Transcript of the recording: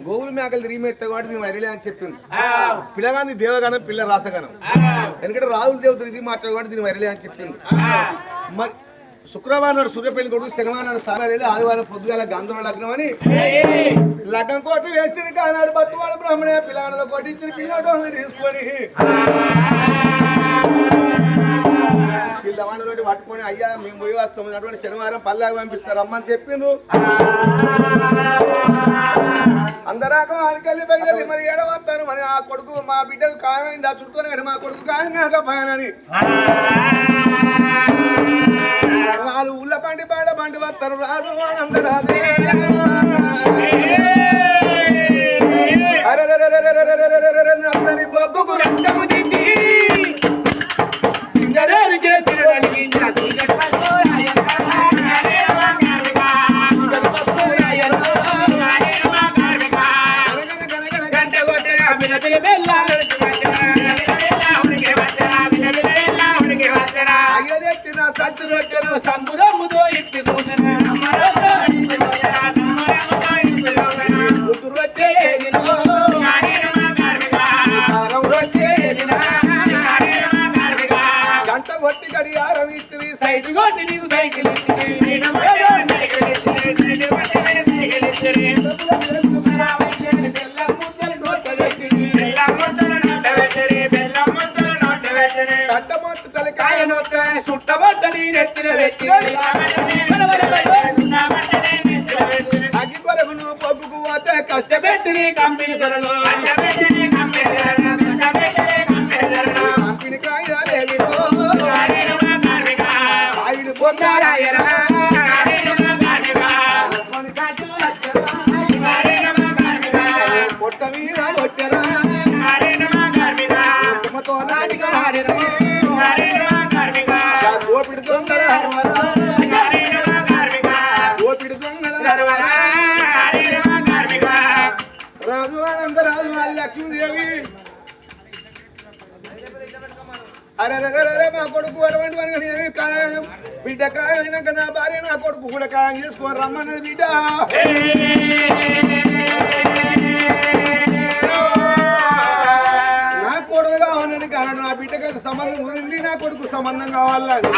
గోవులు మేకలు తిరిగి మెత్త కాబట్టి నేను వదిలే అని చెప్పింది. పిల్లగాని దేవగానం పిల్ల రాసగానం. ఎందుకంటే రాహుల్ దేవతలు ఇది మాట్లాడకుండా దీన్ని వదిలే అని చెప్పింది. మరి శుక్రవారం నాడు సూర్యపల్లి కొడుకు, శనివారం నాడు సారాలు, ఆదివారం పొద్దుగాల గంధం లగ్నం అని లగ్నం కోటి వేసిన కానాడు పట్టువాడు బ్రాహ్మణ పిల్లగాళ్ళలో కోటి ఇచ్చిన పిల్లలు తీసుకొని పిల్లవాడిని పట్టుకొని అయ్యా మేము పోయి వస్తాము అటువంటి శనివారం పల్లాగా పంపిస్తారు అమ్మని చెప్పిండ్రు. అందరాకం ఆడికెళ్ళి బయలుదేరి మరి ఏడవస్తాను మరి ఆ కొడుకు మా బిడ్డకు ఖాయమైంది ఆ చుట్టూనే కానీ మా కొడుకు ఖాయం కాకపోయానని వాళ్ళు ఊళ్ళ పండి బాళ్ళ పండి వస్తారు రాదు అందరాదే అందరి బొగ్గుకు రక్తము తిండి సంబురముతో ఇట్టి గంట కొట్టి గడియారం ఇస్తుంది సైజు కొట్టి నీకు సైకిల్ కట్టమొట్టు తలకాయ నొక్క సుట్టబడ్డ నీరెత్తిన వ్యక్తి అగ్గి కొరకు నువ్వు పప్పుకు పోతే కష్టపెట్టి నీ కంపెనీ ధరలు కంపెనీ కాయలేవి ఆయుడు పొందారాయరా పొట్ట మీద వచ్చరా నాటిగా ఓపిడి దొంగల ఓపిడి దొంగల రాజు అనంత రాజు వాళ్ళ లక్ష్మీదేవి అరే మా కొడుకు అరవంటి బిడ్డ కాయక నా భార్య నా కొడుకు కూడా కాయం చేసుకొని రమ్మన్నది బిడ్డ నా కొడుకు కావాలని కారణం నా బిడ్డకి సంబంధం గురించి నా కొడుకు సంబంధం కావాలని